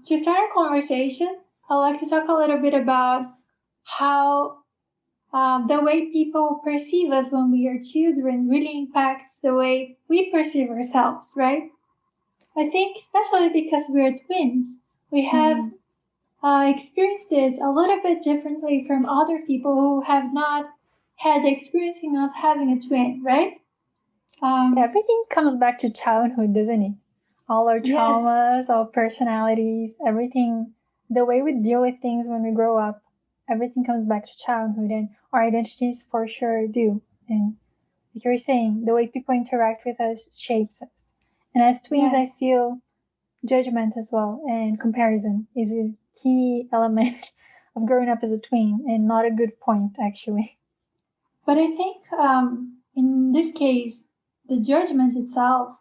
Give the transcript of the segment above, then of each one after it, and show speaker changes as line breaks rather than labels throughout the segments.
to start a conversation, I'd like to talk a little bit about how the way people perceive us when we are children really impacts the way we perceive ourselves, right? I think especially because we're twins, we have experienced this a little bit differently from other people who have not had the experiencing of having a twin, right?
Everything comes back to childhood, doesn't it? All our traumas, our personalities, everything, the way we deal with things when we grow up, everything comes back to childhood, and our identities for sure do. And like you were saying, the way people interact with us shapes us. And as twins, I feel judgment as well, and comparison is a key element of growing up as a twin, and not a good point, actually.
But I think in this case, the judgment itself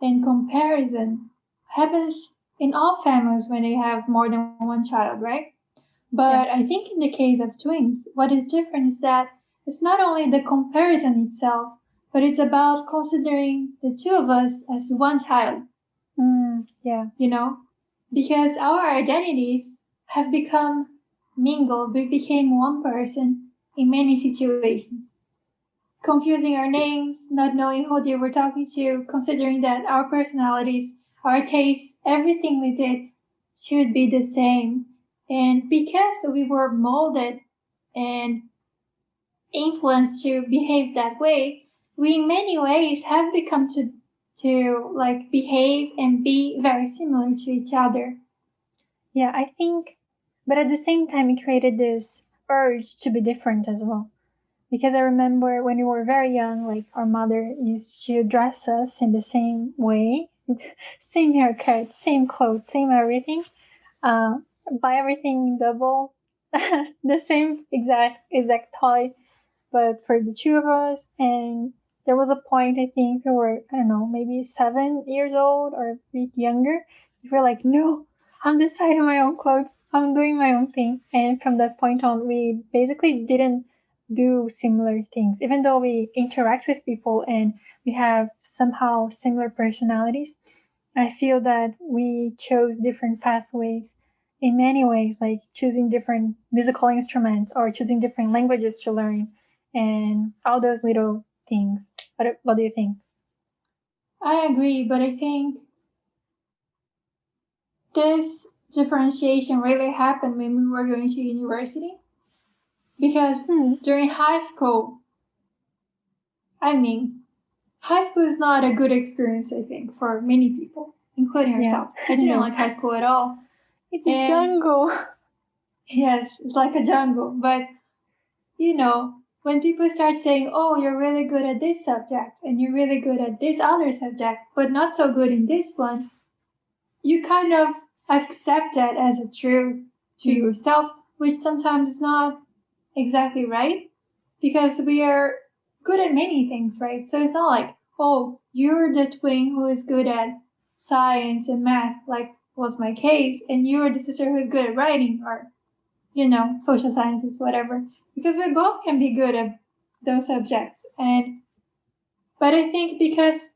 and comparison happens in all families when they have more than one child, right? But I think in the case of twins, what is different is that it's not only the comparison itself, but it's about considering the two of us as one child. You know, because our identities have become mingled. We became one person in many situations. Confusing our names, not knowing who they were talking to, considering that our personalities, our tastes, everything we did should be the same. And because we were molded and influenced to behave that way, we in many ways have become to like behave and be very similar to each other.
Yeah, I think, but at the same time, it created this urge to be different as well. Because I remember when we were very young, like our mother used to dress us in the same way, same haircut, same clothes, same everything, buy everything double, the same exact toy, but for the two of us. And there was a point, I think we were, I don't know, maybe 7 years old or a bit younger. We were like, no, I'm deciding my own clothes. I'm doing my own thing. And from that point on, we basically didn't do similar things, even though we interact with people and we have somehow similar personalities. I feel that we chose different pathways in many ways, like choosing different musical instruments or choosing different languages to learn and all those little things. What do you think?
I agree, but I think this differentiation really happened when we were going to university. Because during high school, high school is not a good experience, I think, for many people, including ourselves. I didn't like high school at all.
It's a jungle.
Yes, it's like a jungle. But, when people start saying, oh, you're really good at this subject and you're really good at this other subject, but not so good in this one, you kind of accept that as a truth to yourself, which sometimes is not exactly right, because we are good at many things, right? So it's not like, oh, you're the twin who is good at science and math, like was my case, and you're the sister who is good at writing or, social sciences, whatever. Because we both can be good at those subjects. But I think because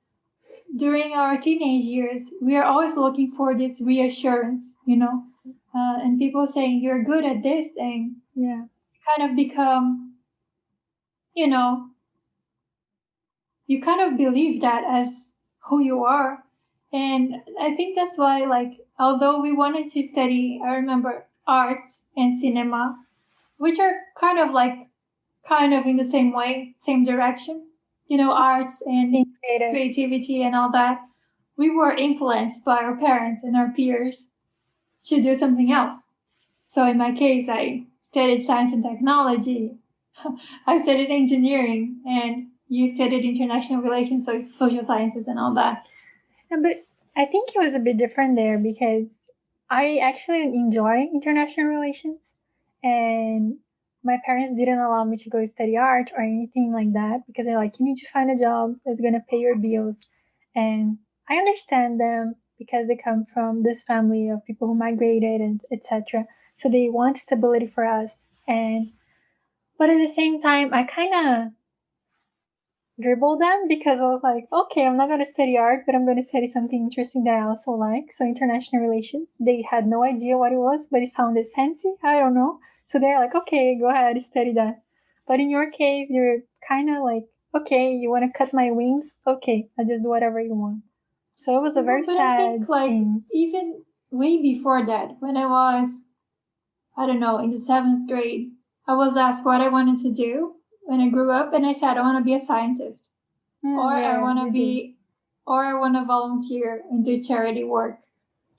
during our teenage years, we are always looking for this reassurance, and people saying you're good at this thing.
Yeah.
Kind of become, you kind of believe that as who you are. And I think that's why, like, although we wanted to study, I remember arts and cinema, which are kind of in the same way, same direction, arts and creativity and all that. We were influenced by our parents and our peers to do something else. So in my case, I studied science and technology. I studied engineering, and you studied international relations, so social sciences and all that.
Yeah, but I think it was a bit different there because I actually enjoy international relations, and my parents didn't allow me to go study art or anything like that because they're like, you need to find a job that's going to pay your bills. And I understand them because they come from this family of people who migrated and etc. So they want stability for us. But at the same time, I kind of dribble them because I was like, okay, I'm not going to study art, but I'm going to study something interesting that I also like. So international relations. They had no idea what it was, but it sounded fancy. I don't know. So they're like, okay, go ahead, study that. But in your case, you're kind of like, okay, you want to cut my wings? Okay, I'll just do whatever you want. So it was a very
But I think,
sad thing.
even way before that, when I was, I don't know, in the 7th grade, I was asked what I wanted to do when I grew up, and I said, I want to be a scientist. Or I want to be, or I want to volunteer and do charity work.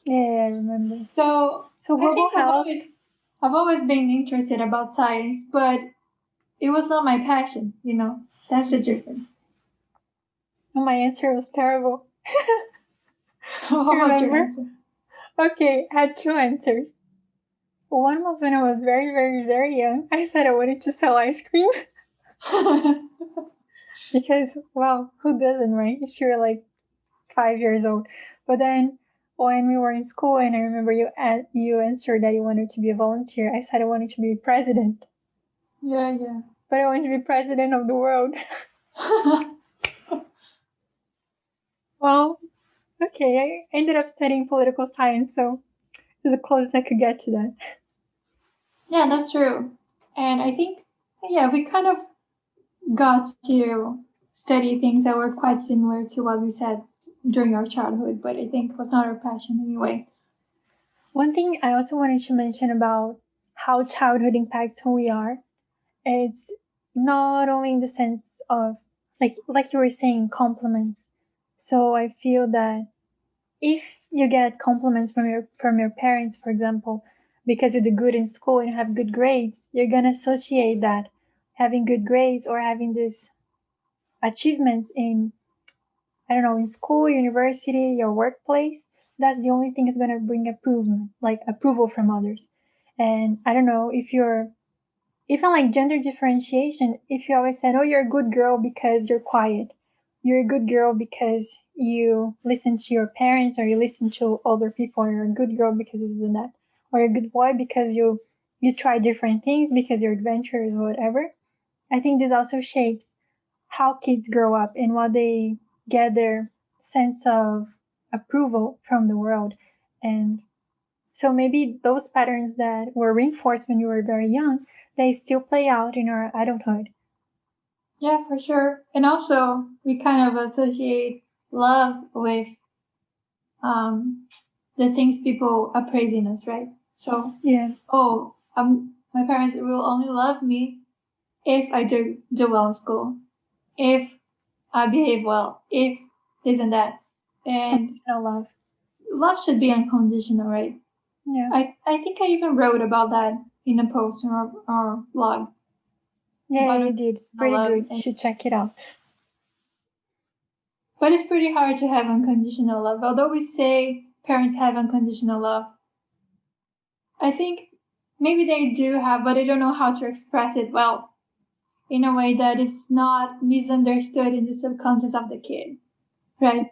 Yeah, I remember.
So I think
health.
I've always been interested about science, but it was not my passion, That's the difference.
My answer was terrible.
What was your answer?
Okay, I had two answers. One was when I was very, very, very young. I said I wanted to sell ice cream. Because, well, who doesn't, right? If you're like 5 years old. But then when we were in school and I remember you answered that you wanted to be a volunteer, I said I wanted to be president.
Yeah.
But I wanted to be president of the world. Well, okay, I ended up studying political science, so it was the closest I could get to that.
Yeah, that's true. And I think, we kind of got to study things that were quite similar to what we said during our childhood, but I think it was not our passion anyway.
One thing I also wanted to mention about how childhood impacts who we are, it's not only in the sense of, like you were saying, compliments. So I feel that if you get compliments from your parents, for example, because you do good in school and have good grades, you're gonna associate that having good grades or having these achievements in, I don't know, in school, university, your workplace, that's the only thing that's gonna bring approval from others. And I don't know if you're even like gender differentiation, if you always said, oh, you're a good girl because you're quiet, you're a good girl because you listen to your parents or you listen to other people, or you're a good girl because you do that, or you're a good boy because you try different things because you're adventurous or whatever. I think this also shapes how kids grow up and what they get their sense of approval from the world. And so maybe those patterns that were reinforced when you were very young, they still play out in our adulthood.
Yeah, for sure. And also, we kind of associate love with the things people are praising us, right? So, my parents will only love me if I do well in school, if I behave well, if this and that. And love should be unconditional, right?
Yeah.
I think I even wrote about that in a post on our blog.
Yeah, you did. It's pretty good. You should check it out.
But it's pretty hard to have unconditional love. Although we say parents have unconditional love, I think maybe they do have, but they don't know how to express it well in a way that is not misunderstood in the subconscious of the kid, right?